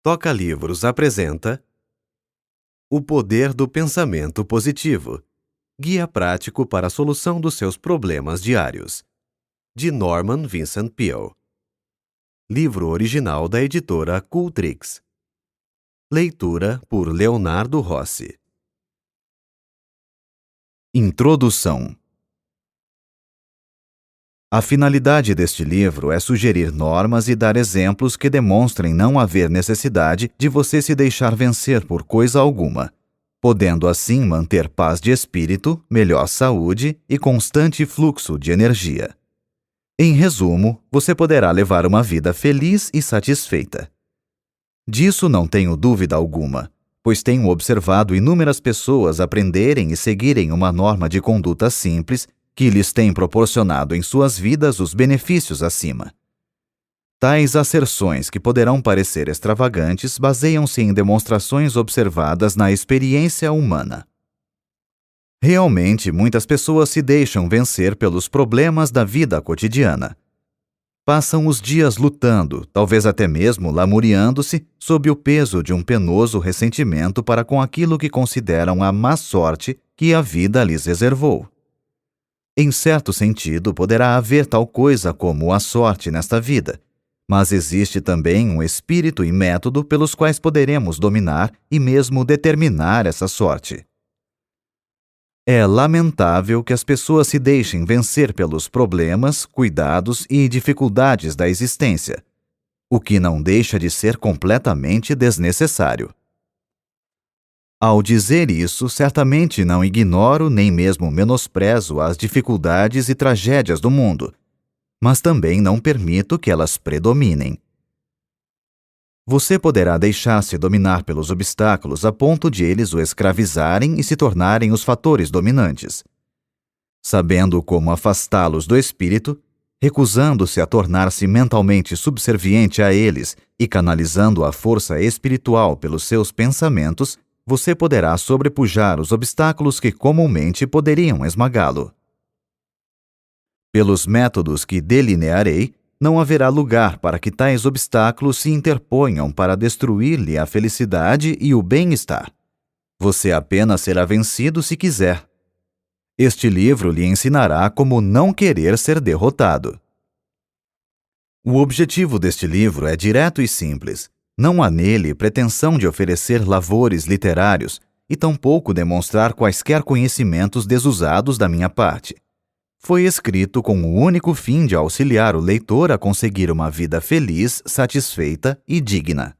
Toca Livros apresenta O Poder do Pensamento Positivo, Guia Prático para a Solução dos Seus Problemas Diários, de Norman Vincent Peale. Livro original da editora Cultrix. Leitura por Leonardo Rossi. Introdução. A finalidade deste livro é sugerir normas e dar exemplos que demonstrem não haver necessidade de você se deixar vencer por coisa alguma, podendo assim manter paz de espírito, melhor saúde e constante fluxo de energia. Em resumo, você poderá levar uma vida feliz e satisfeita. Disso não tenho dúvida alguma, pois tenho observado inúmeras pessoas aprenderem e seguirem uma norma de conduta simples que lhes tem proporcionado em suas vidas os benefícios acima. Tais asserções, que poderão parecer extravagantes, baseiam-se em demonstrações observadas na experiência humana. Realmente, muitas pessoas se deixam vencer pelos problemas da vida cotidiana. Passam os dias lutando, talvez até mesmo lamuriando-se, sob o peso de um penoso ressentimento para com aquilo que consideram a má sorte que a vida lhes reservou. Em certo sentido, poderá haver tal coisa como a sorte nesta vida, mas existe também um espírito e método pelos quais poderemos dominar e mesmo determinar essa sorte. É lamentável que as pessoas se deixem vencer pelos problemas, cuidados e dificuldades da existência, o que não deixa de ser completamente desnecessário. Ao dizer isso, certamente não ignoro nem mesmo menosprezo as dificuldades e tragédias do mundo, mas também não permito que elas predominem. Você poderá deixar-se dominar pelos obstáculos a ponto de eles o escravizarem e se tornarem os fatores dominantes. Sabendo como afastá-los do espírito, recusando-se a tornar-se mentalmente subserviente a eles e canalizando a força espiritual pelos seus pensamentos, você poderá sobrepujar os obstáculos que comumente poderiam esmagá-lo. Pelos métodos que delinearei, não haverá lugar para que tais obstáculos se interponham para destruir-lhe a felicidade e o bem-estar. Você apenas será vencido se quiser. Este livro lhe ensinará como não querer ser derrotado. O objetivo deste livro é direto e simples. Não há nele pretensão de oferecer lavores literários e tampouco demonstrar quaisquer conhecimentos desusados da minha parte. Foi escrito com o único fim de auxiliar o leitor a conseguir uma vida feliz, satisfeita e digna.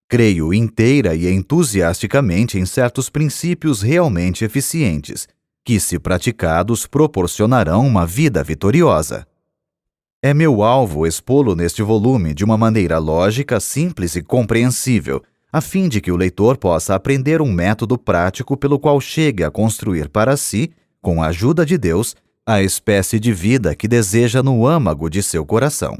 Creio inteira e entusiasticamente em certos princípios realmente eficientes, que, se praticados, proporcionarão uma vida vitoriosa. É meu alvo expô-lo neste volume de uma maneira lógica, simples e compreensível, a fim de que o leitor possa aprender um método prático pelo qual chegue a construir para si, com a ajuda de Deus, a espécie de vida que deseja no âmago de seu coração.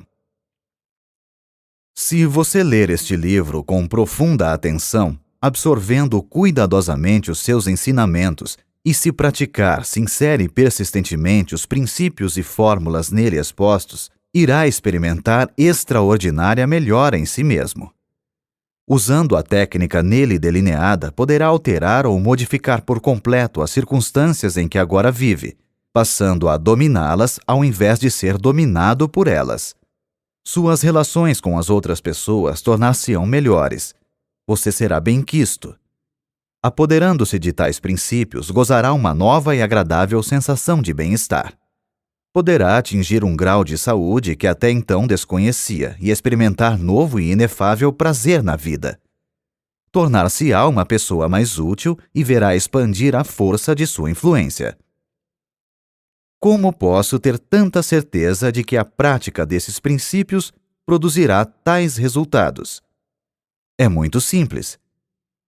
Se você ler este livro com profunda atenção, absorvendo cuidadosamente os seus ensinamentos, e se praticar sincera e persistentemente os princípios e fórmulas nele expostos, irá experimentar extraordinária melhora em si mesmo. Usando a técnica nele delineada, poderá alterar ou modificar por completo as circunstâncias em que agora vive, passando a dominá-las ao invés de ser dominado por elas. Suas relações com as outras pessoas tornar-se-ão melhores. Você será bem-quisto. Apoderando-se de tais princípios, gozará uma nova e agradável sensação de bem-estar. Poderá atingir um grau de saúde que até então desconhecia e experimentar novo e inefável prazer na vida. Tornar-se-á uma pessoa mais útil e verá expandir a força de sua influência. Como posso ter tanta certeza de que a prática desses princípios produzirá tais resultados? É muito simples.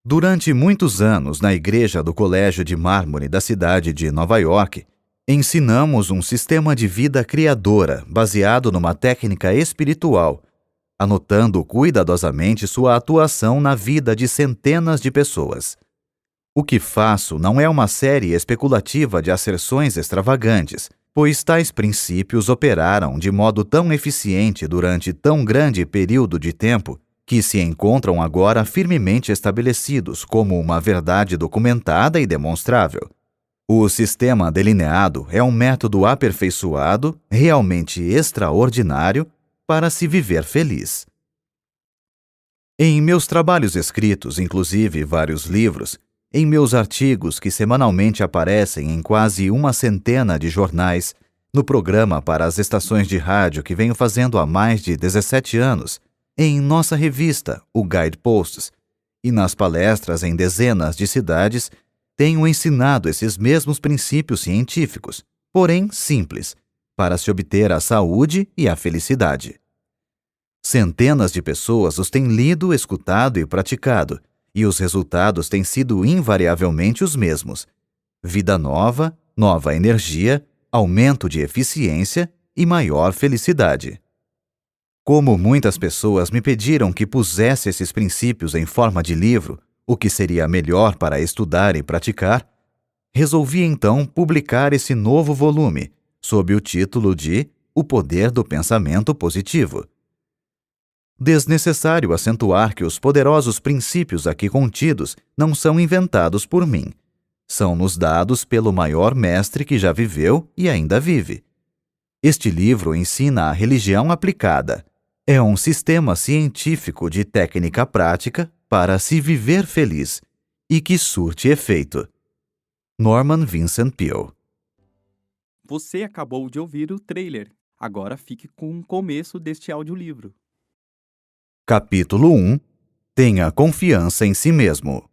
Durante muitos anos, na igreja do Colégio de Mármore da cidade de Nova York, ensinamos um sistema de vida criadora baseado numa técnica espiritual, anotando cuidadosamente sua atuação na vida de centenas de pessoas. O que faço não é uma série especulativa de asserções extravagantes, pois tais princípios operaram de modo tão eficiente durante tão grande período de tempo que se encontram agora firmemente estabelecidos como uma verdade documentada e demonstrável. O sistema delineado é um método aperfeiçoado, realmente extraordinário, para se viver feliz. Em meus trabalhos escritos, inclusive vários livros, em meus artigos que semanalmente aparecem em quase 100 de jornais, no programa para as estações de rádio que venho fazendo há mais de 17 anos, em nossa revista, o Guideposts, e nas palestras em dezenas de cidades, tenho ensinado esses mesmos princípios científicos, porém simples, para se obter a saúde e a felicidade. Centenas de pessoas os têm lido, escutado e praticado, e os resultados têm sido invariavelmente os mesmos: vida nova, nova energia, aumento de eficiência e maior felicidade. Como muitas pessoas me pediram que pusesse esses princípios em forma de livro, o que seria melhor para estudar e praticar, resolvi então publicar esse novo volume, sob o título de O Poder do Pensamento Positivo. Desnecessário acentuar que os poderosos princípios aqui contidos não são inventados por mim. São nos dados pelo maior mestre que já viveu e ainda vive. Este livro ensina a religião aplicada. É um sistema científico de técnica prática para se viver feliz e que surte efeito. Norman Vincent Peale. Você acabou de ouvir o trailer. Agora fique com o começo deste audiolivro. Capítulo 1. Tenha confiança em si mesmo.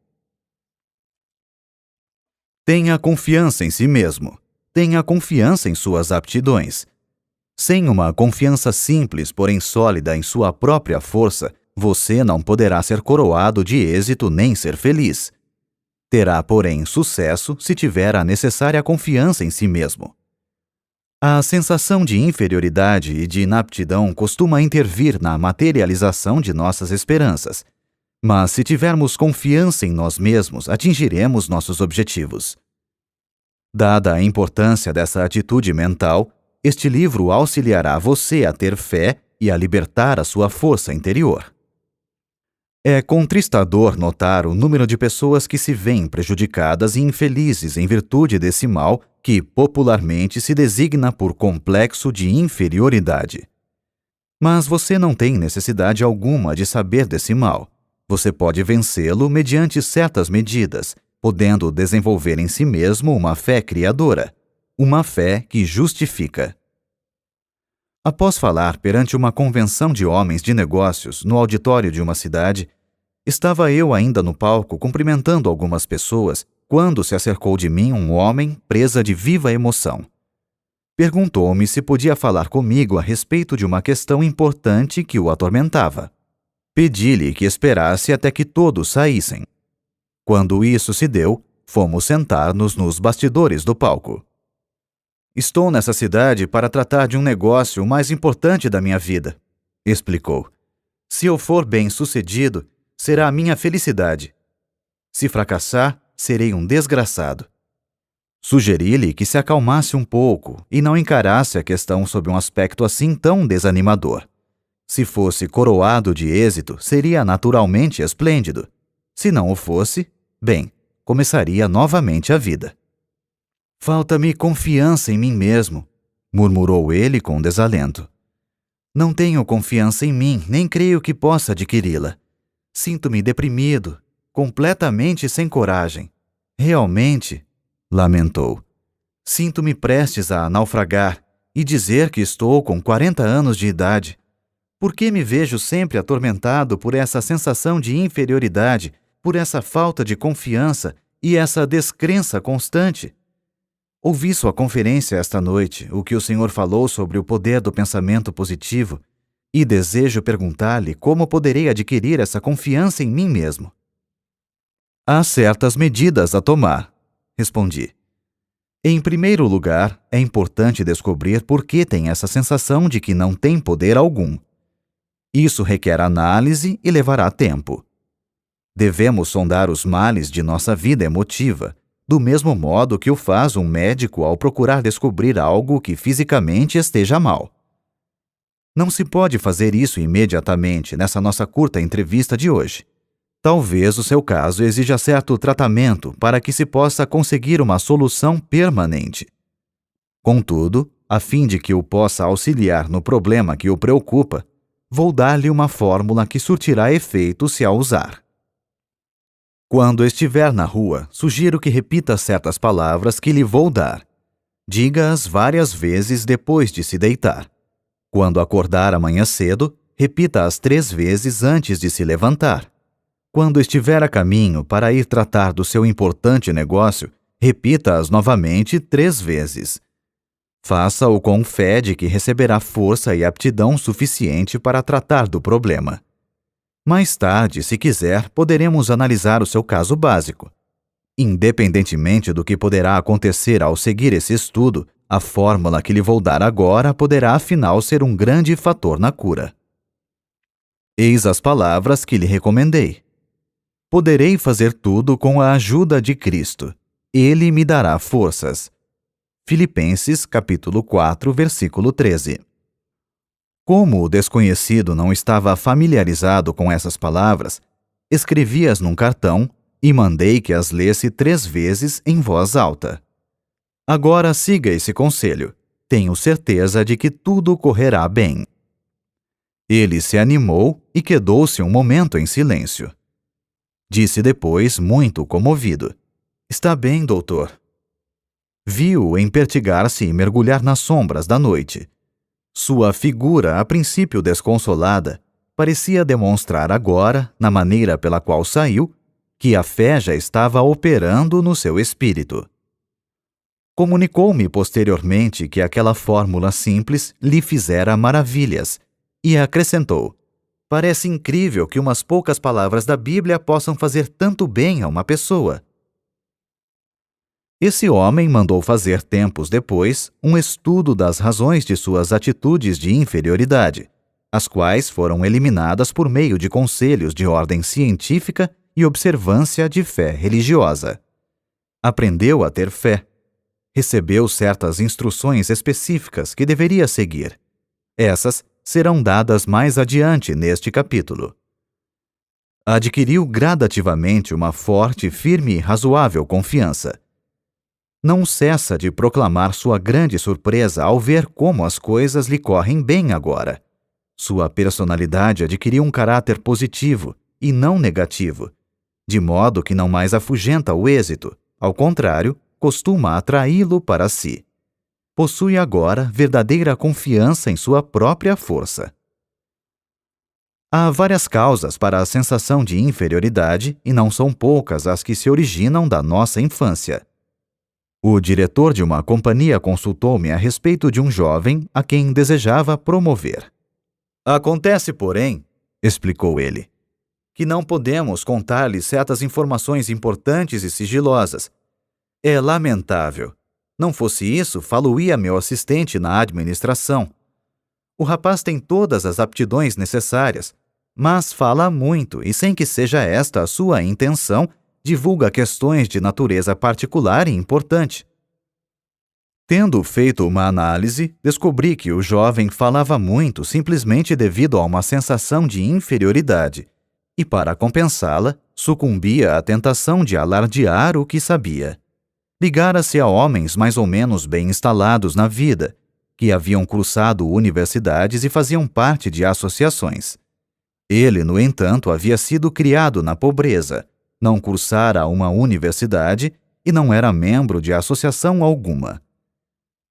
Tenha confiança em si mesmo. Tenha confiança em suas aptidões. Sem uma confiança simples, porém sólida em sua própria força, você não poderá ser coroado de êxito nem ser feliz. Terá, porém, sucesso se tiver a necessária confiança em si mesmo. A sensação de inferioridade e de inaptidão costuma intervir na materialização de nossas esperanças. Mas se tivermos confiança em nós mesmos, atingiremos nossos objetivos. Dada a importância dessa atitude mental, este livro auxiliará você a ter fé e a libertar a sua força interior. É contristador notar o número de pessoas que se veem prejudicadas e infelizes em virtude desse mal que popularmente se designa por complexo de inferioridade. Mas você não tem necessidade alguma de saber desse mal. Você pode vencê-lo mediante certas medidas, podendo desenvolver em si mesmo uma fé criadora, uma fé que justifica. Após falar perante uma convenção de homens de negócios no auditório de uma cidade, estava eu ainda no palco cumprimentando algumas pessoas quando se acercou de mim um homem presa de viva emoção. Perguntou-me se podia falar comigo a respeito de uma questão importante que o atormentava. Pedi-lhe que esperasse até que todos saíssem. Quando isso se deu, fomos sentar-nos nos bastidores do palco. Estou nessa cidade para tratar de um negócio mais importante da minha vida, explicou. Se eu for bem-sucedido, será a minha felicidade. Se fracassar, serei um desgraçado. Sugeri-lhe que se acalmasse um pouco e não encarasse a questão sob um aspecto assim tão desanimador. Se fosse coroado de êxito, seria naturalmente esplêndido. Se não o fosse, bem, começaria novamente a vida. Falta-me confiança em mim mesmo, murmurou ele com desalento. Não tenho confiança em mim, nem creio que possa adquiri-la. Sinto-me deprimido, completamente sem coragem. Realmente, lamentou, sinto-me prestes a naufragar e dizer que estou com 40 anos de idade. Por que me vejo sempre atormentado por essa sensação de inferioridade, por essa falta de confiança e essa descrença constante? Ouvi sua conferência esta noite, o que o senhor falou sobre o poder do pensamento positivo, e desejo perguntar-lhe como poderei adquirir essa confiança em mim mesmo. Há certas medidas a tomar, respondi. Em primeiro lugar, é importante descobrir por que tem essa sensação de que não tem poder algum. Isso requer análise e levará tempo. Devemos sondar os males de nossa vida emotiva, do mesmo modo que o faz um médico ao procurar descobrir algo que fisicamente esteja mal. Não se pode fazer isso imediatamente nessa nossa curta entrevista de hoje. Talvez o seu caso exija certo tratamento para que se possa conseguir uma solução permanente. Contudo, a fim de que o possa auxiliar no problema que o preocupa, vou dar-lhe uma fórmula que surtirá efeito se a usar. Quando estiver na rua, sugiro que repita certas palavras que lhe vou dar. Diga-as várias vezes depois de se deitar. Quando acordar amanhã cedo, repita-as 3 vezes antes de se levantar. Quando estiver a caminho para ir tratar do seu importante negócio, repita-as novamente 3 vezes. Faça-o com fé de que receberá força e aptidão suficiente para tratar do problema. Mais tarde, se quiser, poderemos analisar o seu caso básico. Independentemente do que poderá acontecer ao seguir esse estudo, a fórmula que lhe vou dar agora poderá afinal ser um grande fator na cura. Eis as palavras que lhe recomendei. Poderei fazer tudo com a ajuda de Cristo. Ele me dará forças. Filipenses, capítulo 4, versículo 13. Como o desconhecido não estava familiarizado com essas palavras, escrevi-as num cartão e mandei que as lesse 3 vezes em voz alta. Agora siga esse conselho. Tenho certeza de que tudo correrá bem. Ele se animou e quedou-se um momento em silêncio. Disse depois, muito comovido: "Está bem, doutor." Vi-o empertigar-se e mergulhar nas sombras da noite. Sua figura, a princípio desconsolada, parecia demonstrar agora, na maneira pela qual saiu, que a fé já estava operando no seu espírito. Comunicou-me posteriormente que aquela fórmula simples lhe fizera maravilhas, e acrescentou: "Parece incrível que umas poucas palavras da Bíblia possam fazer tanto bem a uma pessoa." Esse homem mandou fazer tempos depois um estudo das razões de suas atitudes de inferioridade, as quais foram eliminadas por meio de conselhos de ordem científica e observância de fé religiosa. Aprendeu a ter fé. Recebeu certas instruções específicas que deveria seguir. Essas serão dadas mais adiante neste capítulo. Adquiriu gradativamente uma forte, firme e razoável confiança. Não cessa de proclamar sua grande surpresa ao ver como as coisas lhe correm bem agora. Sua personalidade adquiriu um caráter positivo e não negativo, de modo que não mais afugenta o êxito, ao contrário, costuma atraí-lo para si. Possui agora verdadeira confiança em sua própria força. Há várias causas para a sensação de inferioridade e não são poucas as que se originam da nossa infância. O diretor de uma companhia consultou-me a respeito de um jovem a quem desejava promover. "Acontece, porém," explicou ele, "que não podemos contar-lhe certas informações importantes e sigilosas. É lamentável. Não fosse isso, falo-ia meu assistente na administração. O rapaz tem todas as aptidões necessárias, mas fala muito e, sem que seja esta a sua intenção, divulga questões de natureza particular e importante." Tendo feito uma análise, descobri que o jovem falava muito simplesmente devido a uma sensação de inferioridade, e para compensá-la, sucumbia à tentação de alardear o que sabia. Ligara-se a homens mais ou menos bem instalados na vida, que haviam cursado universidades e faziam parte de associações. Ele, no entanto, havia sido criado na pobreza, não cursara uma universidade e não era membro de associação alguma.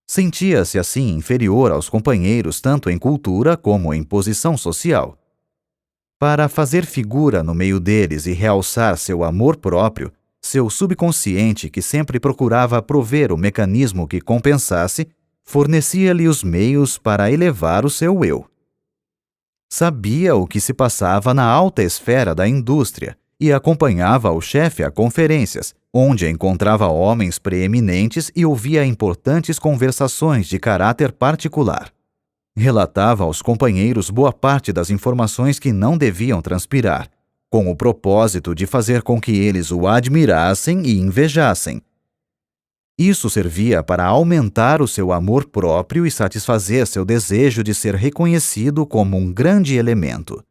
Sentia-se assim inferior aos companheiros tanto em cultura como em posição social. Para fazer figura no meio deles e realçar seu amor próprio, seu subconsciente, que sempre procurava prover o mecanismo que compensasse, fornecia-lhe os meios para elevar o seu eu. Sabia o que se passava na alta esfera da indústria e acompanhava o chefe a conferências, onde encontrava homens preeminentes e ouvia importantes conversações de caráter particular. Relatava aos companheiros boa parte das informações que não deviam transpirar, com o propósito de fazer com que eles o admirassem e invejassem. Isso servia para aumentar o seu amor próprio e satisfazer seu desejo de ser reconhecido como um grande elemento.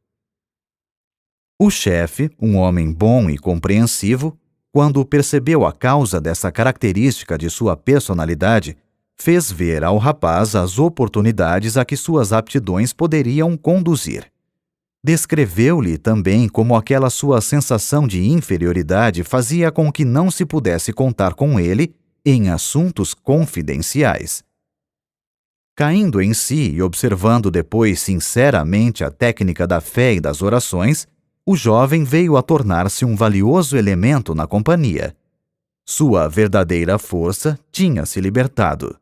O chefe, um homem bom e compreensivo, quando percebeu a causa dessa característica de sua personalidade, fez ver ao rapaz as oportunidades a que suas aptidões poderiam conduzir. Descreveu-lhe também como aquela sua sensação de inferioridade fazia com que não se pudesse contar com ele em assuntos confidenciais. Caindo em si e observando depois sinceramente a técnica da fé e das orações, o jovem veio a tornar-se um valioso elemento na companhia. Sua verdadeira força tinha se libertado.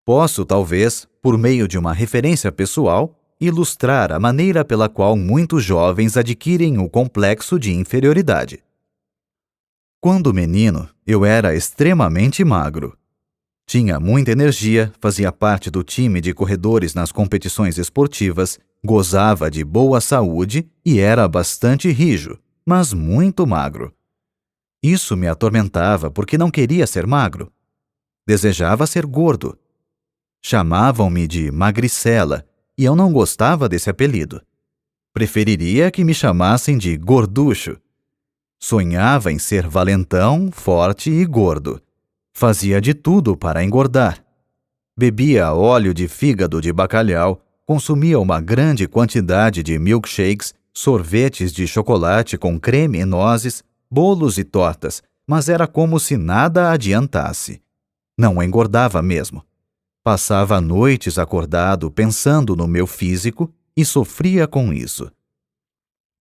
Posso, talvez, por meio de uma referência pessoal, ilustrar a maneira pela qual muitos jovens adquirem o complexo de inferioridade. Quando menino, eu era extremamente magro. Tinha muita energia, fazia parte do time de corredores nas competições esportivas, gozava de boa saúde e era bastante rijo, mas muito magro. Isso me atormentava porque não queria ser magro. Desejava ser gordo. Chamavam-me de magricela e eu não gostava desse apelido. Preferiria que me chamassem de gorducho. Sonhava em ser valentão, forte e gordo. Fazia de tudo para engordar. Bebia óleo de fígado de bacalhau, consumia uma grande quantidade de milkshakes, sorvetes de chocolate com creme e nozes, bolos e tortas, mas era como se nada adiantasse. Não engordava mesmo. Passava noites acordado pensando no meu físico e sofria com isso.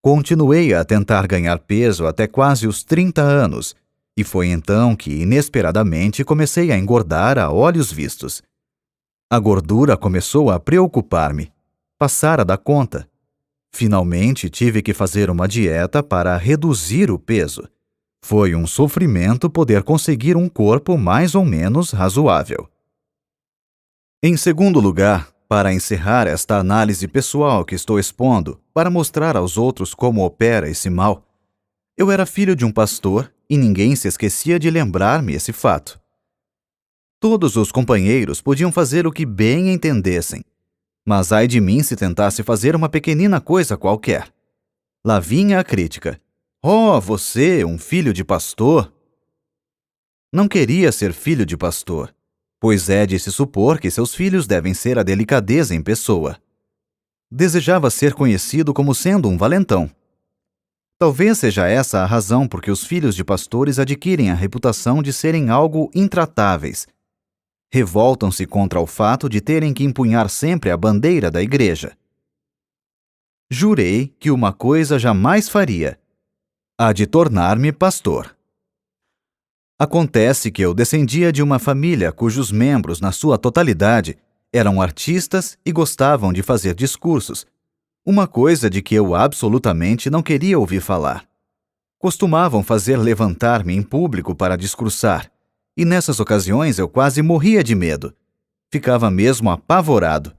Continuei a tentar ganhar peso até quase os 30 anos, e foi então que, inesperadamente, comecei a engordar a olhos vistos. A gordura começou a preocupar-me. Passara da conta. Finalmente tive que fazer uma dieta para reduzir o peso. Foi um sofrimento poder conseguir um corpo mais ou menos razoável. Em segundo lugar, para encerrar esta análise pessoal que estou expondo, para mostrar aos outros como opera esse mal, eu era filho de um pastor e ninguém se esquecia de lembrar-me esse fato. Todos os companheiros podiam fazer o que bem entendessem, mas ai de mim se tentasse fazer uma pequenina coisa qualquer. Lá vinha a crítica. Oh, você, um filho de pastor? Não queria ser filho de pastor, pois é de se supor que seus filhos devem ser a delicadeza em pessoa. Desejava ser conhecido como sendo um valentão. Talvez seja essa a razão por que os filhos de pastores adquirem a reputação de serem algo intratáveis. Revoltam-se contra o fato de terem que empunhar sempre a bandeira da igreja. Jurei que uma coisa jamais faria: a de tornar-me pastor. Acontece que eu descendia de uma família cujos membros, na sua totalidade, eram artistas e gostavam de fazer discursos, uma coisa de que eu absolutamente não queria ouvir falar. Costumavam fazer levantar-me em público para discursar, e nessas ocasiões eu quase morria de medo. Ficava mesmo apavorado.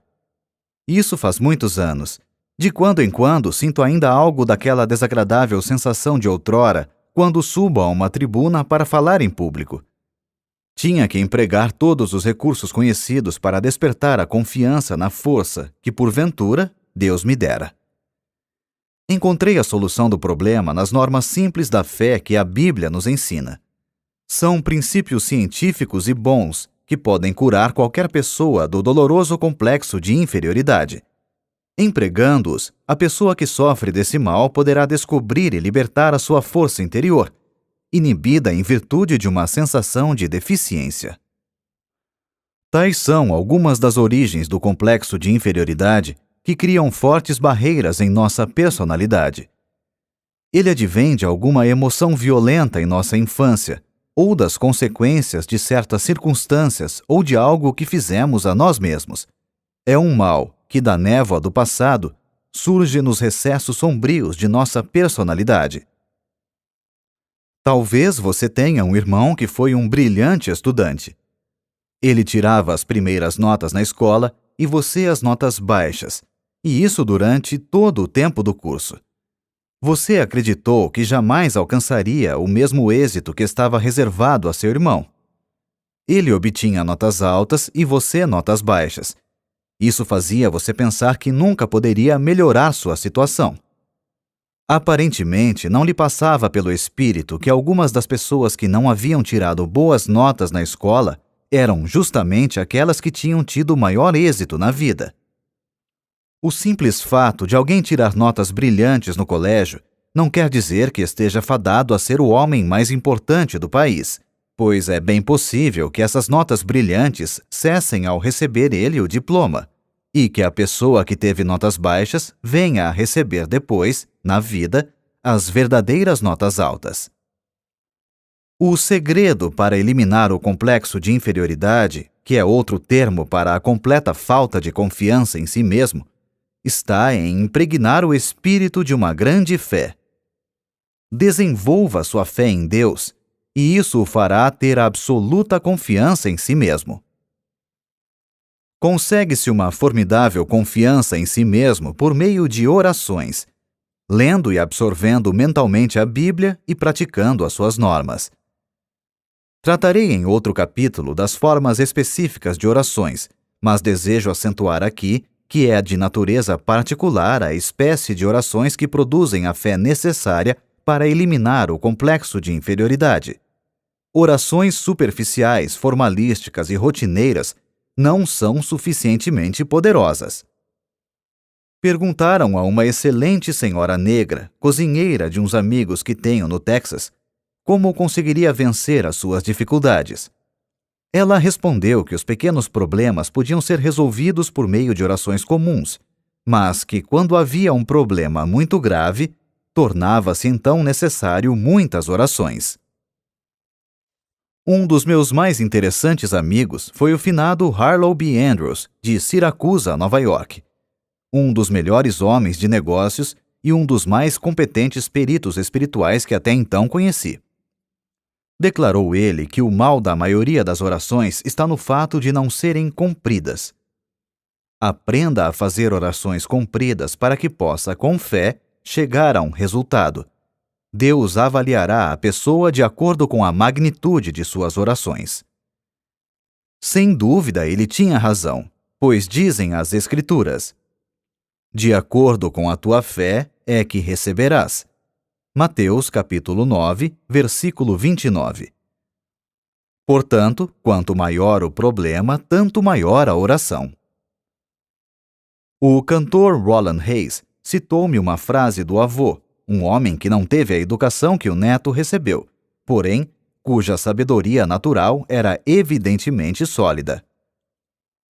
Isso faz muitos anos. De quando em quando sinto ainda algo daquela desagradável sensação de outrora quando subo a uma tribuna para falar em público. Tinha que empregar todos os recursos conhecidos para despertar a confiança na força que, porventura, Deus me dera. Encontrei a solução do problema nas normas simples da fé que a Bíblia nos ensina. São princípios científicos e bons que podem curar qualquer pessoa do doloroso complexo de inferioridade. Empregando-os, a pessoa que sofre desse mal poderá descobrir e libertar a sua força interior, inibida em virtude de uma sensação de deficiência. Tais são algumas das origens do complexo de inferioridade que criam fortes barreiras em nossa personalidade. Ele advém de alguma emoção violenta em nossa infância, ou das consequências de certas circunstâncias ou de algo que fizemos a nós mesmos. É um mal que, da névoa do passado, surge nos recessos sombrios de nossa personalidade. Talvez você tenha um irmão que foi um brilhante estudante. Ele tirava as primeiras notas na escola e você as notas baixas, e isso durante todo o tempo do curso. Você acreditou que jamais alcançaria o mesmo êxito que estava reservado a seu irmão. Ele obtinha notas altas e você notas baixas. Isso fazia você pensar que nunca poderia melhorar sua situação. Aparentemente, não lhe passava pelo espírito que algumas das pessoas que não haviam tirado boas notas na escola eram justamente aquelas que tinham tido maior êxito na vida. O simples fato de alguém tirar notas brilhantes no colégio não quer dizer que esteja fadado a ser o homem mais importante do país, pois é bem possível que essas notas brilhantes cessem ao receber ele o diploma, e que a pessoa que teve notas baixas venha a receber depois, na vida, as verdadeiras notas altas. O segredo para eliminar o complexo de inferioridade, que é outro termo para a completa falta de confiança em si mesmo, está em impregnar o espírito de uma grande fé. Desenvolva sua fé em Deus, e isso o fará ter absoluta confiança em si mesmo. Consegue-se uma formidável confiança em si mesmo por meio de orações, lendo e absorvendo mentalmente a Bíblia e praticando as suas normas. Tratarei em outro capítulo das formas específicas de orações, mas desejo acentuar aqui que é de natureza particular a espécie de orações que produzem a fé necessária para eliminar o complexo de inferioridade. Orações superficiais, formalísticas e rotineiras não são suficientemente poderosas. Perguntaram a uma excelente senhora negra, cozinheira de uns amigos que tenho no Texas, como conseguiria vencer as suas dificuldades. Ela respondeu que os pequenos problemas podiam ser resolvidos por meio de orações comuns, mas que quando havia um problema muito grave, tornava-se então necessário muitas orações. Um dos meus mais interessantes amigos foi o finado Harlow B. Andrews, de Siracusa, Nova York. Um dos melhores homens de negócios e um dos mais competentes peritos espirituais que até então conheci. Declarou ele que o mal da maioria das orações está no fato de não serem cumpridas. Aprenda a fazer orações cumpridas para que possa, com fé, chegar a um resultado. Deus avaliará a pessoa de acordo com a magnitude de suas orações. Sem dúvida, ele tinha razão, pois dizem as Escrituras: de acordo com a tua fé é que receberás. Mateus capítulo 9, versículo 29. Portanto, quanto maior o problema, tanto maior a oração. O cantor Roland Hayes citou-me uma frase do avô, um homem que não teve a educação que o neto recebeu, porém, cuja sabedoria natural era evidentemente sólida.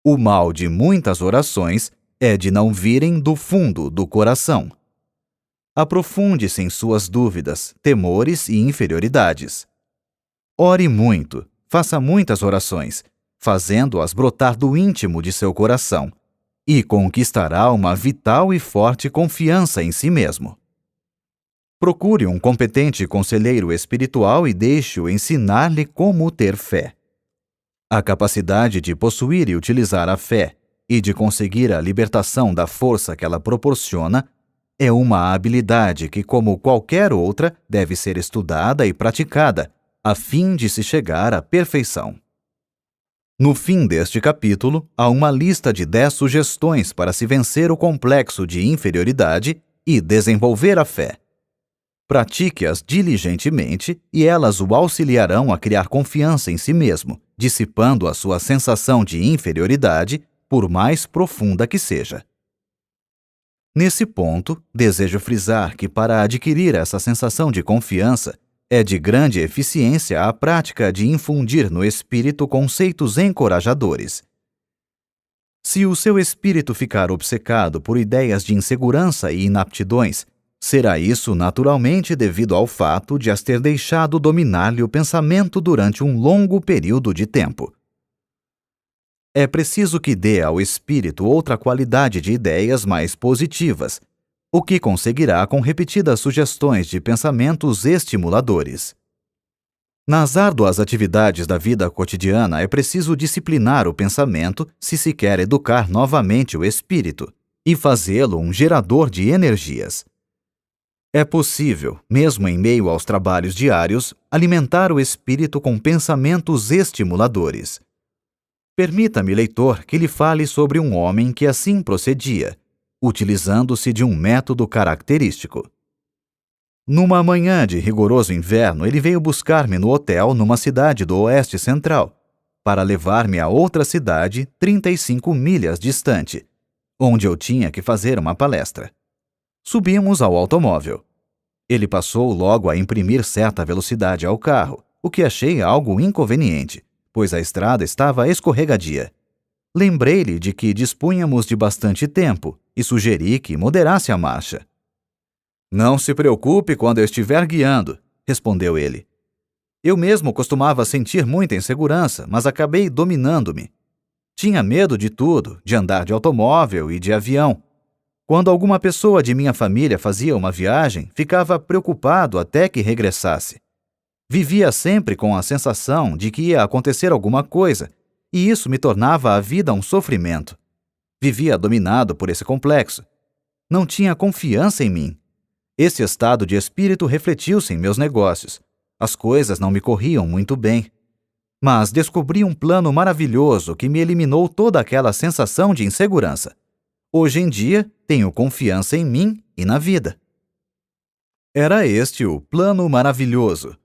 O mal de muitas orações é de não virem do fundo do coração. Aprofunde-se em suas dúvidas, temores e inferioridades. Ore muito, faça muitas orações, fazendo-as brotar do íntimo de seu coração, e conquistará uma vital e forte confiança em si mesmo. Procure um competente conselheiro espiritual e deixe-o ensinar-lhe como ter fé. A capacidade de possuir e utilizar a fé e de conseguir a libertação da força que ela proporciona é uma habilidade que, como qualquer outra, deve ser estudada e praticada, a fim de se chegar à perfeição. No fim deste capítulo, há uma lista de 10 sugestões para se vencer o complexo de inferioridade e desenvolver a fé. Pratique-as diligentemente e elas o auxiliarão a criar confiança em si mesmo, dissipando a sua sensação de inferioridade, por mais profunda que seja. Nesse ponto, desejo frisar que para adquirir essa sensação de confiança, é de grande eficiência a prática de infundir no espírito conceitos encorajadores. Se o seu espírito ficar obcecado por ideias de insegurança e inaptidões, será isso naturalmente devido ao fato de as ter deixado dominar-lhe o pensamento durante um longo período de tempo. É preciso que dê ao espírito outra qualidade de ideias mais positivas, o que conseguirá com repetidas sugestões de pensamentos estimuladores. Nas árduas atividades da vida cotidiana é preciso disciplinar o pensamento se se quer educar novamente o espírito e fazê-lo um gerador de energias. É possível, mesmo em meio aos trabalhos diários, alimentar o espírito com pensamentos estimuladores. Permita-me, leitor, que lhe fale sobre um homem que assim procedia, utilizando-se de um método característico. Numa manhã de rigoroso inverno, ele veio buscar-me no hotel numa cidade do Oeste Central, para levar-me a outra cidade 35 milhas distante, onde eu tinha que fazer uma palestra. Subimos ao automóvel. Ele passou logo a imprimir certa velocidade ao carro, o que achei algo inconveniente, pois a estrada estava escorregadia. Lembrei-lhe de que dispunhamos de bastante tempo e sugeri que moderasse a marcha. "Não se preocupe quando eu estiver guiando", respondeu ele. Eu mesmo costumava sentir muita insegurança, mas acabei dominando-me. Tinha medo de tudo, de andar de automóvel e de avião. Quando alguma pessoa de minha família fazia uma viagem, ficava preocupado até que regressasse. Vivia sempre com a sensação de que ia acontecer alguma coisa, e isso me tornava a vida um sofrimento. Vivia dominado por esse complexo. Não tinha confiança em mim. Esse estado de espírito refletiu-se em meus negócios. As coisas não me corriam muito bem. Mas descobri um plano maravilhoso que me eliminou toda aquela sensação de insegurança. Hoje em dia, tenho confiança em mim e na vida. Era este o plano maravilhoso.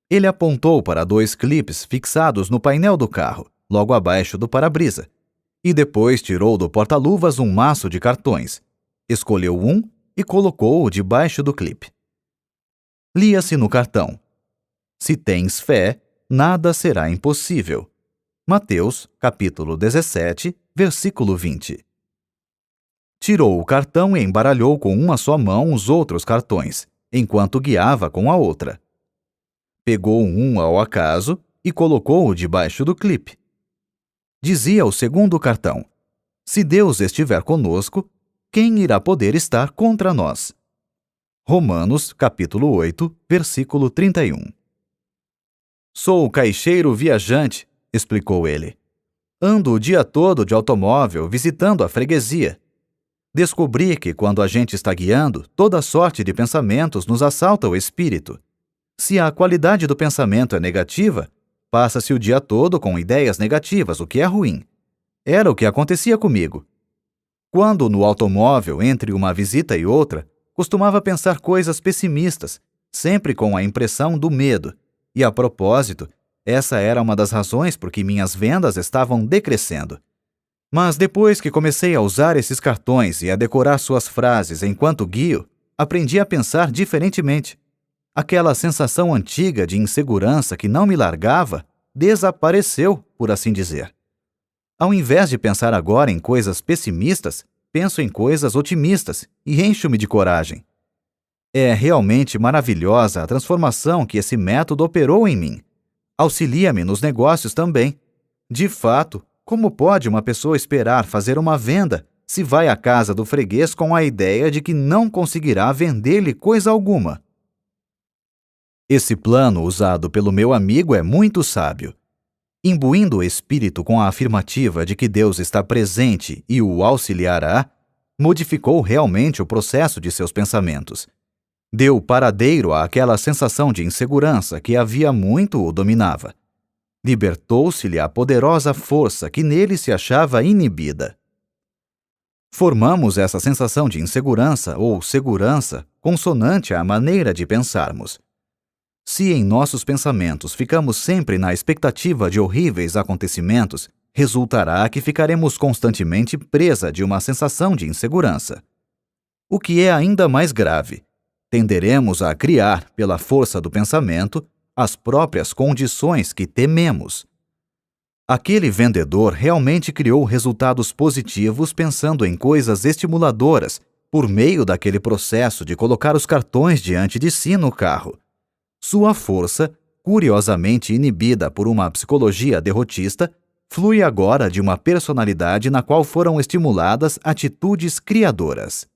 Ele apontou para 2 clipes fixados no painel do carro, logo abaixo do para-brisa, e depois tirou do porta-luvas um maço de cartões. Escolheu um e colocou-o debaixo do clipe. Lia-se no cartão: "Se tens fé, nada será impossível." Mateus, capítulo 17, versículo 20. Tirou o cartão e embaralhou com uma só mão os outros cartões, enquanto guiava com a outra. Pegou um ao acaso e colocou-o debaixo do clipe. Dizia o segundo cartão: "Se Deus estiver conosco, quem irá poder estar contra nós?" Romanos, capítulo 8, versículo 31. "Sou caixeiro viajante", explicou ele. "Ando o dia todo de automóvel visitando a freguesia. Descobri que, quando a gente está guiando, toda sorte de pensamentos nos assalta o espírito. Se a qualidade do pensamento é negativa, passa-se o dia todo com ideias negativas, o que é ruim. Era o que acontecia comigo. Quando no automóvel, entre uma visita e outra, costumava pensar coisas pessimistas, sempre com a impressão do medo. E, a propósito, essa era uma das razões por que minhas vendas estavam decrescendo. Mas depois que comecei a usar esses cartões e a decorar suas frases enquanto guio, aprendi a pensar diferentemente. Aquela sensação antiga de insegurança que não me largava desapareceu, por assim dizer. Ao invés de pensar agora em coisas pessimistas, penso em coisas otimistas e encho-me de coragem. É realmente maravilhosa a transformação que esse método operou em mim. Auxilia-me nos negócios também. De fato, como pode uma pessoa esperar fazer uma venda se vai à casa do freguês com a ideia de que não conseguirá vender-lhe coisa alguma? Esse plano usado pelo meu amigo é muito sábio. Imbuindo o espírito com a afirmativa de que Deus está presente e o auxiliará, modificou realmente o processo de seus pensamentos. Deu paradeiro àquela sensação de insegurança que havia muito o dominava. Libertou-se-lhe a poderosa força que nele se achava inibida. Formamos essa sensação de insegurança ou segurança consonante à maneira de pensarmos. Se em nossos pensamentos ficamos sempre na expectativa de horríveis acontecimentos, resultará que ficaremos constantemente presa de uma sensação de insegurança. O que é ainda mais grave, tenderemos a criar, pela força do pensamento, as próprias condições que tememos. Aquele vendedor realmente criou resultados positivos pensando em coisas estimuladoras por meio daquele processo de colocar os cartões diante de si no carro. Sua força, curiosamente inibida por uma psicologia derrotista, flui agora de uma personalidade na qual foram estimuladas atitudes criadoras.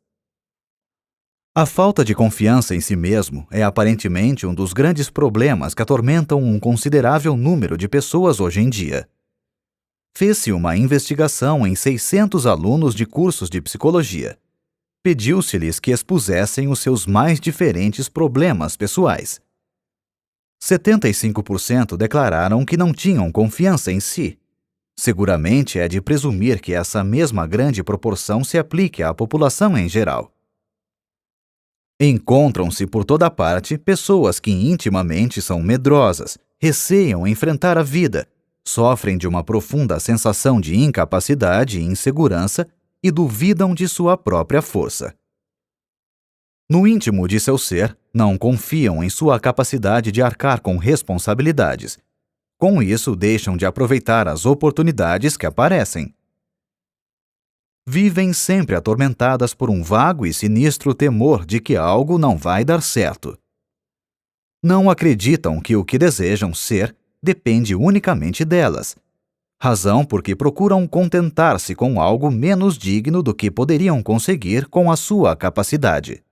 A falta de confiança em si mesmo é aparentemente um dos grandes problemas que atormentam um considerável número de pessoas hoje em dia. Fez-se uma investigação em 600 alunos de cursos de psicologia. Pediu-se-lhes que expusessem os seus mais diferentes problemas pessoais. 75% declararam que não tinham confiança em si. Seguramente é de presumir que essa mesma grande proporção se aplique à população em geral. Encontram-se por toda parte pessoas que intimamente são medrosas, receiam enfrentar a vida, sofrem de uma profunda sensação de incapacidade e insegurança e duvidam de sua própria força. No íntimo de seu ser, não confiam em sua capacidade de arcar com responsabilidades. Com isso, deixam de aproveitar as oportunidades que aparecem. Vivem sempre atormentadas por um vago e sinistro temor de que algo não vai dar certo. Não acreditam que o que desejam ser depende unicamente delas, razão por que procuram contentar-se com algo menos digno do que poderiam conseguir com a sua capacidade.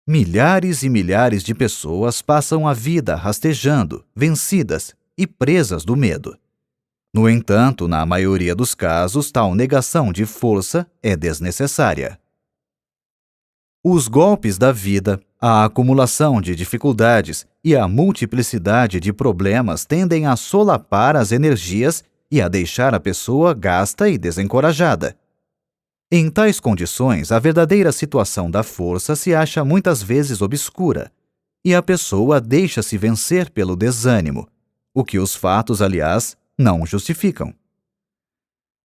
Milhares e milhares de pessoas passam a vida rastejando, vencidas e presas do medo. No entanto, na maioria dos casos, tal negação de força é desnecessária. Os golpes da vida, a acumulação de dificuldades e a multiplicidade de problemas tendem a solapar as energias e a deixar a pessoa gasta e desencorajada. Em tais condições, a verdadeira situação da força se acha muitas vezes obscura, e a pessoa deixa-se vencer pelo desânimo, o que os fatos, aliás, não justificam.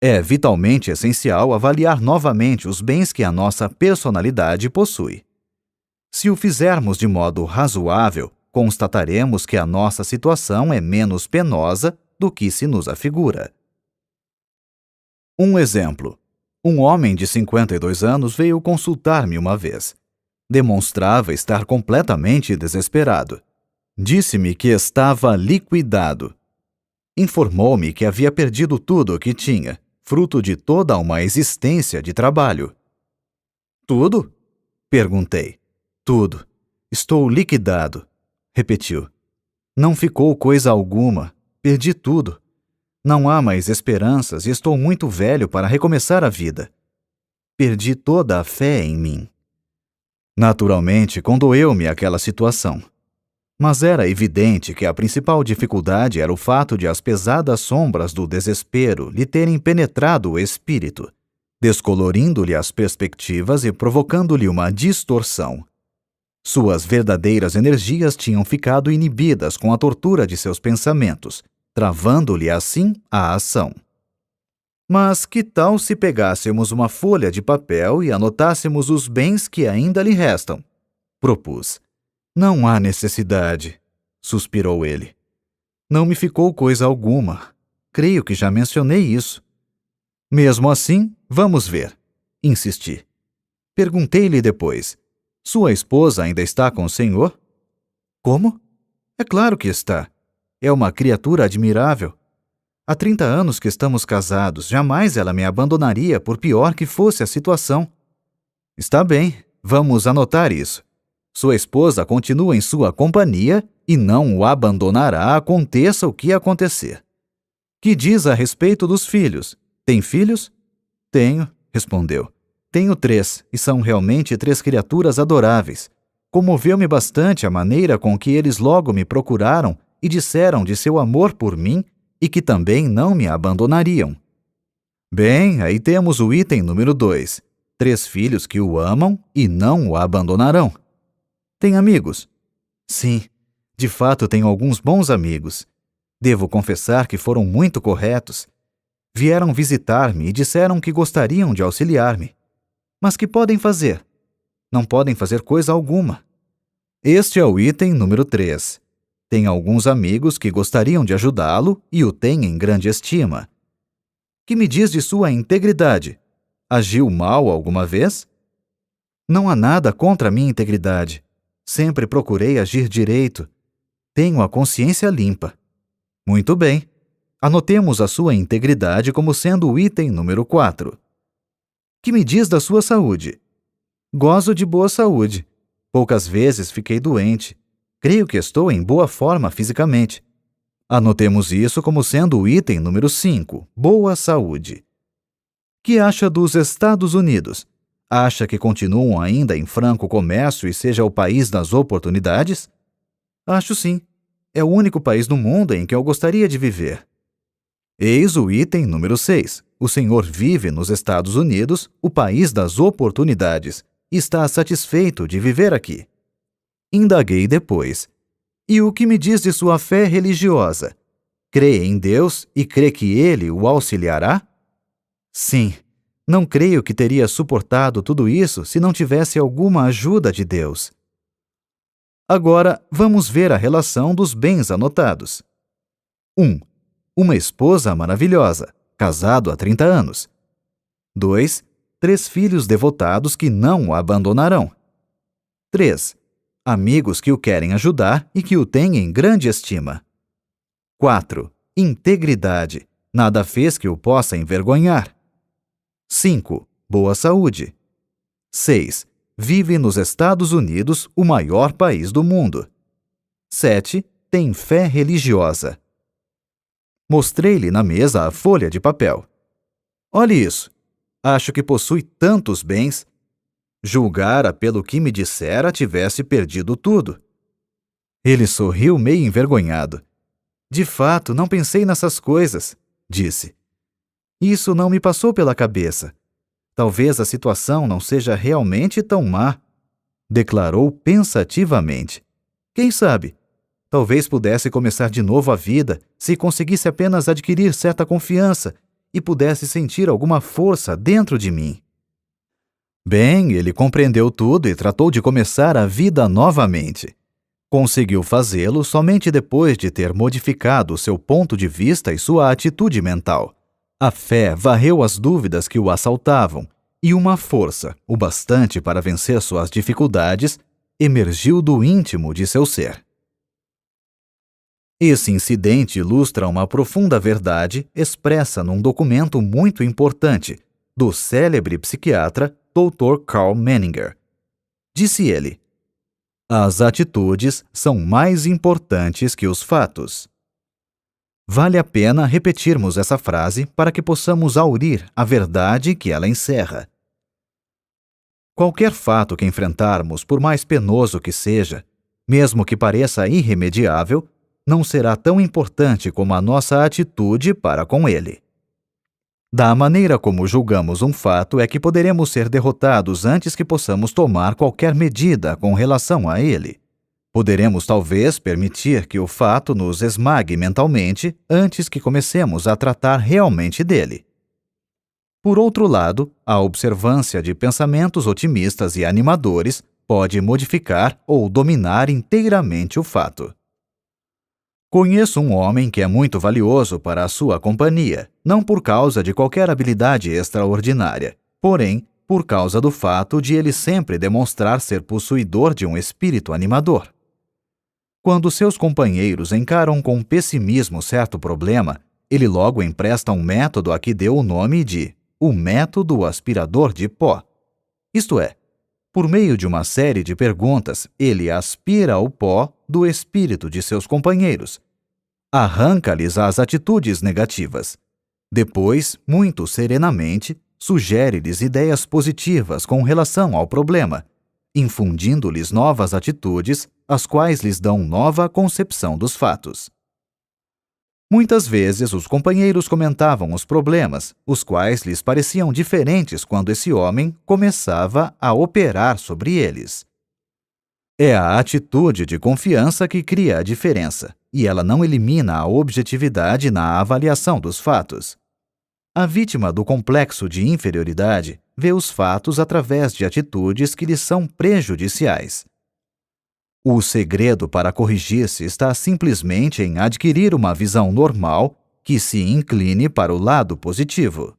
É vitalmente essencial avaliar novamente os bens que a nossa personalidade possui. Se o fizermos de modo razoável, constataremos que a nossa situação é menos penosa do que se nos afigura. Um exemplo. Um homem de 52 anos veio consultar-me uma vez. Demonstrava estar completamente desesperado. Disse-me que estava liquidado. Informou-me que havia perdido tudo o que tinha, fruto de toda uma existência de trabalho. Tudo? Perguntei. Tudo. Estou liquidado, repetiu. Não ficou coisa alguma. Perdi tudo. Não há mais esperanças e estou muito velho para recomeçar a vida. Perdi toda a fé em mim. Naturalmente, condoeu-me aquela situação. Mas era evidente que a principal dificuldade era o fato de as pesadas sombras do desespero lhe terem penetrado o espírito, descolorindo-lhe as perspectivas e provocando-lhe uma distorção. Suas verdadeiras energias tinham ficado inibidas com a tortura de seus pensamentos, travando-lhe assim a ação. Mas que tal se pegássemos uma folha de papel e anotássemos os bens que ainda lhe restam? Propus. Não há necessidade, suspirou ele. Não me ficou coisa alguma. Creio que já mencionei isso. Mesmo assim, vamos ver, insisti. Perguntei-lhe depois. Sua esposa ainda está com o senhor? Como? É claro que está. É uma criatura admirável. Há 30 anos que estamos casados, jamais ela me abandonaria por pior que fosse a situação. Está bem, vamos anotar isso. Sua esposa continua em sua companhia e não o abandonará, aconteça o que acontecer. Que diz a respeito dos filhos? Tem filhos? Tenho, respondeu. Tenho 3, e são realmente 3 criaturas adoráveis. Comoveu-me bastante a maneira com que eles logo me procuraram e disseram de seu amor por mim e que também não me abandonariam. Bem, aí temos o item número 2. 3 filhos que o amam e não o abandonarão. Tem amigos? Sim, de fato tenho alguns bons amigos. Devo confessar que foram muito corretos. Vieram visitar-me e disseram que gostariam de auxiliar-me. Mas que podem fazer? Não podem fazer coisa alguma. Este é o item número 3. Tem alguns amigos que gostariam de ajudá-lo e o têm em grande estima. Que me diz de sua integridade? Agiu mal alguma vez? Não há nada contra a minha integridade. Sempre procurei agir direito. Tenho a consciência limpa. Muito bem. Anotemos a sua integridade como sendo o item número 4. Que me diz da sua saúde? Gozo de boa saúde. Poucas vezes fiquei doente. Creio que estou em boa forma fisicamente. Anotemos isso como sendo o item número 5, boa saúde. Que acha dos Estados Unidos? Acha que continuam ainda em franco comércio e seja o país das oportunidades? Acho sim. É o único país no mundo em que eu gostaria de viver. Eis o item número 6. O senhor vive nos Estados Unidos, o país das oportunidades, e está satisfeito de viver aqui. Indaguei depois. E o que me diz de sua fé religiosa? Crê em Deus e crê que Ele o auxiliará? Sim. Não creio que teria suportado tudo isso se não tivesse alguma ajuda de Deus. Agora, vamos ver a relação dos bens anotados. 1. Uma esposa maravilhosa, casado há 30 anos. 2. 3 filhos devotados que não o abandonarão. 3. Amigos que o querem ajudar e que o têm em grande estima. 4. Integridade. Nada fez que o possa envergonhar. 5. Boa saúde. 6. Vive nos Estados Unidos, o maior país do mundo. 7. Tem fé religiosa. Mostrei-lhe na mesa a folha de papel. Olhe isso. Acho que possui tantos bens. Julgara pelo que me dissera tivesse perdido tudo. Ele sorriu meio envergonhado. De fato, não pensei nessas coisas, disse. Isso não me passou pela cabeça. Talvez a situação não seja realmente tão má, declarou pensativamente. Quem sabe? Talvez pudesse começar de novo a vida se conseguisse apenas adquirir certa confiança e pudesse sentir alguma força dentro de mim. Bem, ele compreendeu tudo e tratou de começar a vida novamente. Conseguiu fazê-lo somente depois de ter modificado seu ponto de vista e sua atitude mental. A fé varreu as dúvidas que o assaltavam, e uma força, o bastante para vencer suas dificuldades, emergiu do íntimo de seu ser. Esse incidente ilustra uma profunda verdade expressa num documento muito importante do célebre psiquiatra Dr. Karl Menninger. Disse ele: as atitudes são mais importantes que os fatos. Vale a pena repetirmos essa frase para que possamos aurir a verdade que ela encerra. Qualquer fato que enfrentarmos, por mais penoso que seja, mesmo que pareça irremediável, não será tão importante como a nossa atitude para com ele. Da maneira como julgamos um fato é que poderemos ser derrotados antes que possamos tomar qualquer medida com relação a ele. Poderemos talvez permitir que o fato nos esmague mentalmente antes que comecemos a tratar realmente dele. Por outro lado, a observância de pensamentos otimistas e animadores pode modificar ou dominar inteiramente o fato. Conheço um homem que é muito valioso para a sua companhia, não por causa de qualquer habilidade extraordinária, porém, por causa do fato de ele sempre demonstrar ser possuidor de um espírito animador. Quando seus companheiros encaram com pessimismo certo problema, ele logo empresta um método a que deu o nome de o método aspirador de pó. Isto é, por meio de uma série de perguntas, ele aspira o pó do espírito de seus companheiros, arranca-lhes as atitudes negativas. Depois, muito serenamente, sugere-lhes ideias positivas com relação ao problema, infundindo-lhes novas atitudes, as quais lhes dão nova concepção dos fatos. Muitas vezes os companheiros comentavam os problemas, os quais lhes pareciam diferentes quando esse homem começava a operar sobre eles. É a atitude de confiança que cria a diferença, e ela não elimina a objetividade na avaliação dos fatos. A vítima do complexo de inferioridade vê os fatos através de atitudes que lhe são prejudiciais. O segredo para corrigir-se está simplesmente em adquirir uma visão normal que se incline para o lado positivo.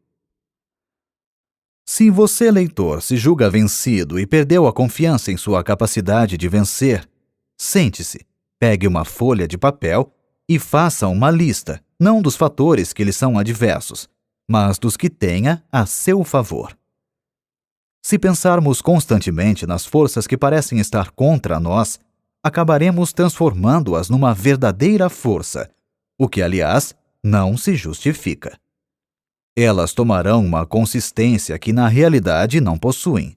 Se você, leitor, se julga vencido e perdeu a confiança em sua capacidade de vencer, sente-se, pegue uma folha de papel e faça uma lista, não dos fatores que lhe são adversos, mas dos que tenha a seu favor. Se pensarmos constantemente nas forças que parecem estar contra nós, acabaremos transformando-as numa verdadeira força, o que, aliás, não se justifica. Elas tomarão uma consistência que na realidade não possuem,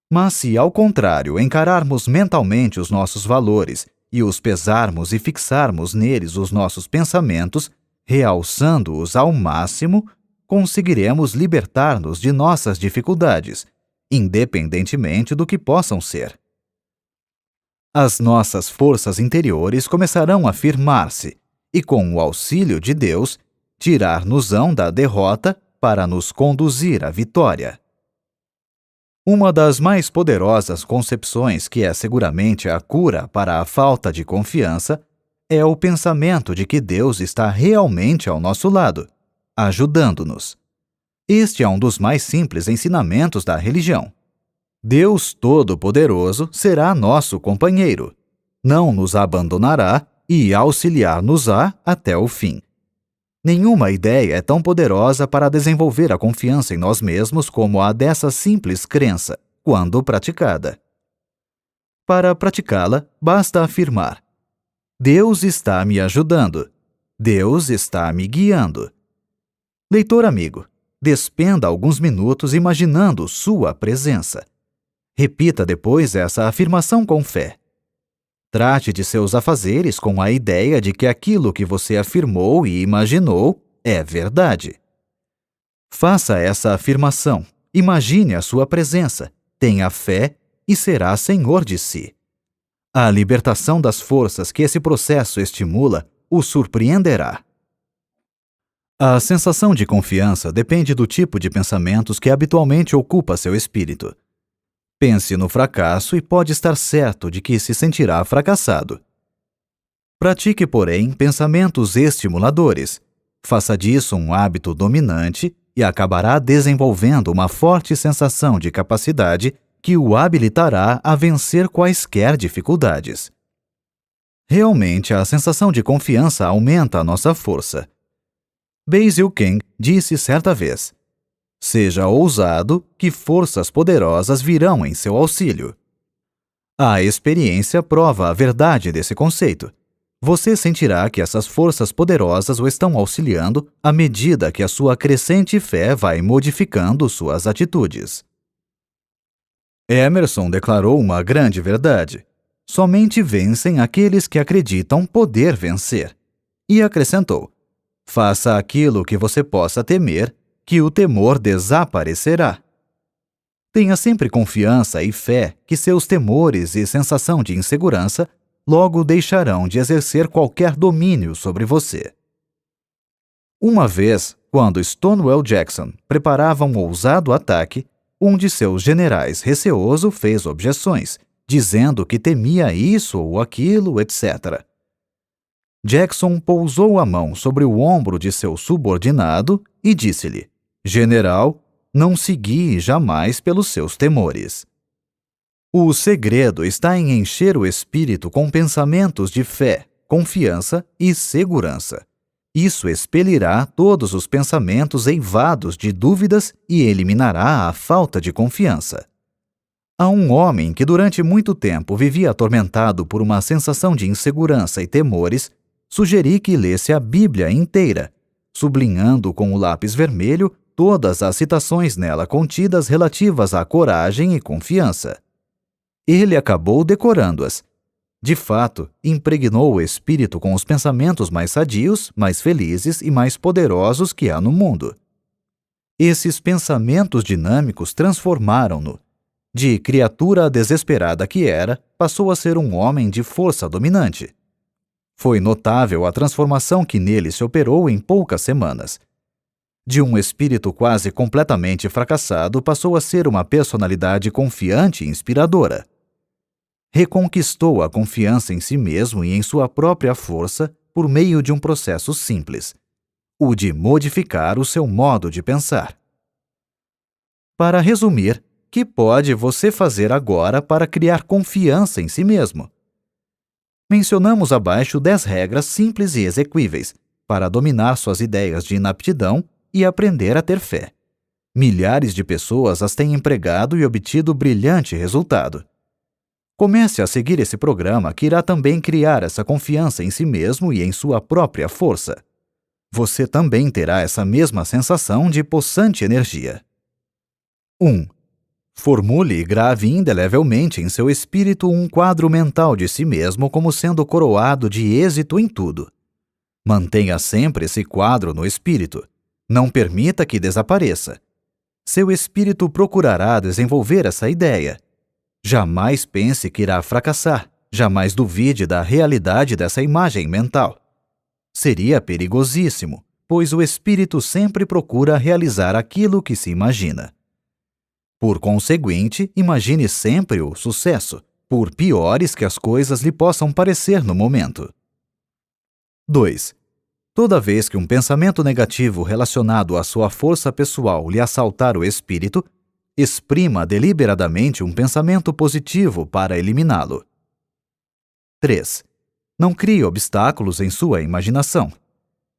Mas se, ao contrário, encararmos mentalmente os nossos valores e os pesarmos e fixarmos neles os nossos pensamentos, realçando-os ao máximo, conseguiremos libertar-nos de nossas dificuldades, independentemente do que possam ser. As nossas forças interiores começarão a firmar-se e, com o auxílio de Deus, tirar-nos-ão da derrota para nos conduzir à vitória. Uma das mais poderosas concepções, que é seguramente a cura para a falta de confiança, é o pensamento de que Deus está realmente ao nosso lado, ajudando-nos. Este é um dos mais simples ensinamentos da religião. Deus Todo-Poderoso será nosso companheiro, não nos abandonará e auxiliar-nos-á até o fim. Nenhuma ideia é tão poderosa para desenvolver a confiança em nós mesmos como a dessa simples crença, quando praticada. Para praticá-la, basta afirmar: Deus está me ajudando. Deus está me guiando. Leitor amigo, despenda alguns minutos imaginando sua presença. Repita depois essa afirmação com fé. Trate de seus afazeres com a ideia de que aquilo que você afirmou e imaginou é verdade. Faça essa afirmação, imagine a sua presença, tenha fé e será senhor de si. A libertação das forças que esse processo estimula o surpreenderá. A sensação de confiança depende do tipo de pensamentos que habitualmente ocupa seu espírito. Pense no fracasso e pode estar certo de que se sentirá fracassado. Pratique, porém, pensamentos estimuladores. Faça disso um hábito dominante e acabará desenvolvendo uma forte sensação de capacidade que o habilitará a vencer quaisquer dificuldades. Realmente, a sensação de confiança aumenta a nossa força. Basil King disse certa vez: seja ousado, que forças poderosas virão em seu auxílio. A experiência prova a verdade desse conceito. Você sentirá que essas forças poderosas o estão auxiliando à medida que a sua crescente fé vai modificando suas atitudes. Emerson declarou uma grande verdade: somente vencem aqueles que acreditam poder vencer. E acrescentou: faça aquilo que você possa temer, que o temor desaparecerá. Tenha sempre confiança e fé que seus temores e sensação de insegurança logo deixarão de exercer qualquer domínio sobre você. Uma vez, quando Stonewall Jackson preparava um ousado ataque, um de seus generais receoso fez objeções, dizendo que temia isso ou aquilo, etc. Jackson pousou a mão sobre o ombro de seu subordinado e disse-lhe: General, não se guie jamais pelos seus temores. O segredo está em encher o espírito com pensamentos de fé, confiança e segurança. Isso expelirá todos os pensamentos eivados de dúvidas e eliminará a falta de confiança. A um homem que durante muito tempo vivia atormentado por uma sensação de insegurança e temores, sugeri que lesse a Bíblia inteira, sublinhando com o lápis vermelho todas as citações nela contidas relativas à coragem e confiança. Ele acabou decorando-as. De fato, impregnou o espírito com os pensamentos mais sadios, mais felizes e mais poderosos que há no mundo. Esses pensamentos dinâmicos transformaram-no. De criatura desesperada que era, passou a ser um homem de força dominante. Foi notável a transformação que nele se operou em poucas semanas. De um espírito quase completamente fracassado, passou a ser uma personalidade confiante e inspiradora. Reconquistou a confiança em si mesmo e em sua própria força por meio de um processo simples, o de modificar o seu modo de pensar. Para resumir, que pode você fazer agora para criar confiança em si mesmo? Mencionamos abaixo 10 regras simples e exequíveis para dominar suas ideias de inaptidão e aprender a ter fé. Milhares de pessoas as têm empregado e obtido brilhante resultado. Comece a seguir esse programa que irá também criar essa confiança em si mesmo e em sua própria força. Você também terá essa mesma sensação de possante energia. 1. Formule e grave indelevelmente em seu espírito um quadro mental de si mesmo como sendo coroado de êxito em tudo. Mantenha sempre esse quadro no espírito. Não permita que desapareça. Seu espírito procurará desenvolver essa ideia. Jamais pense que irá fracassar. Jamais duvide da realidade dessa imagem mental. Seria perigosíssimo, pois o espírito sempre procura realizar aquilo que se imagina. Por conseguinte, imagine sempre o sucesso, por piores que as coisas lhe possam parecer no momento. 2. Toda vez que um pensamento negativo relacionado à sua força pessoal lhe assaltar o espírito, exprima deliberadamente um pensamento positivo para eliminá-lo. 3. Não crie obstáculos em sua imaginação.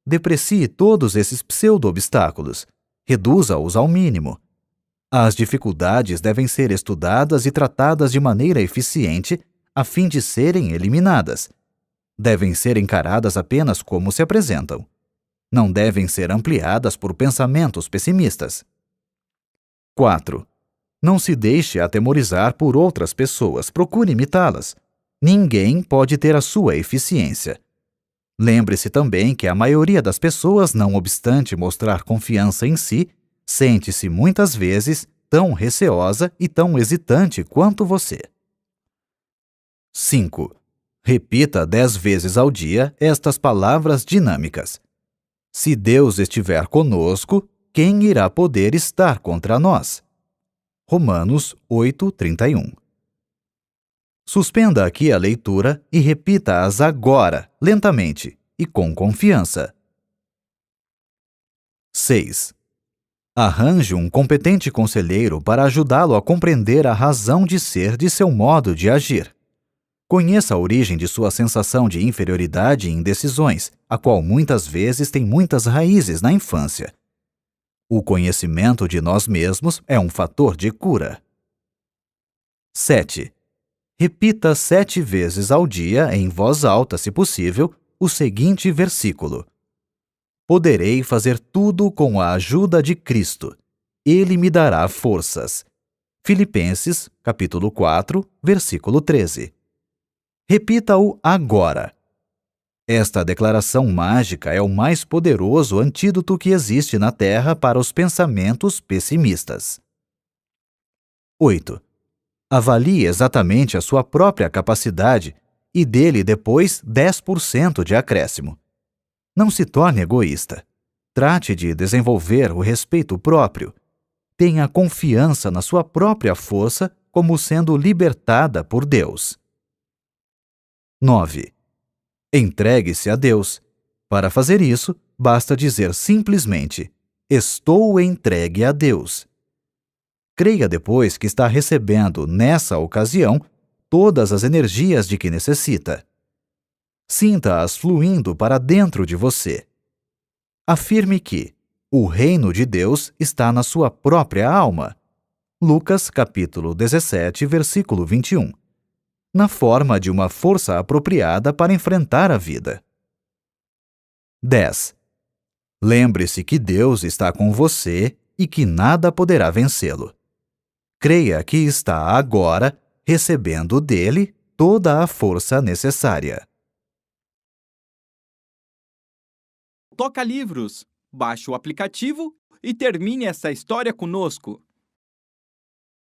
Deprecie todos esses pseudo-obstáculos. Reduza-os ao mínimo. As dificuldades devem ser estudadas e tratadas de maneira eficiente a fim de serem eliminadas. Devem ser encaradas apenas como se apresentam. Não devem ser ampliadas por pensamentos pessimistas. 4. Não se deixe atemorizar por outras pessoas. Procure imitá-las. Ninguém pode ter a sua eficiência. Lembre-se também que a maioria das pessoas, não obstante mostrar confiança em si, sente-se muitas vezes tão receosa e tão hesitante quanto você. 5. Repita 10 vezes ao dia estas palavras dinâmicas. Se Deus estiver conosco, quem irá poder estar contra nós? Romanos 8:31. Suspenda aqui a leitura e repita-as agora, lentamente e com confiança. 6. Arranje um competente conselheiro para ajudá-lo a compreender a razão de ser de seu modo de agir. Conheça a origem de sua sensação de inferioridade e indecisões, a qual muitas vezes tem muitas raízes na infância. O conhecimento de nós mesmos é um fator de cura. 7. Repita 7 vezes ao dia, em voz alta, se possível, o seguinte versículo: Poderei fazer tudo com a ajuda de Cristo. Ele me dará forças. Filipenses, capítulo 4, versículo 13. Repita-o agora. Esta declaração mágica é o mais poderoso antídoto que existe na Terra para os pensamentos pessimistas. 8. Avalie exatamente a sua própria capacidade e dê-lhe depois 10% de acréscimo. Não se torne egoísta. Trate de desenvolver o respeito próprio. Tenha confiança na sua própria força como sendo libertada por Deus. 9. Entregue-se a Deus. Para fazer isso, basta dizer simplesmente: Estou entregue a Deus. Creia depois que está recebendo, nessa ocasião, todas as energias de que necessita. Sinta-as fluindo para dentro de você. Afirme que o reino de Deus está na sua própria alma. Lucas, capítulo 17, versículo 21. Na forma de uma força apropriada para enfrentar a vida. 10. Lembre-se que Deus está com você e que nada poderá vencê-lo. Creia que está agora recebendo dele toda a força necessária. Toca Livros. Baixe o aplicativo e termine essa história conosco.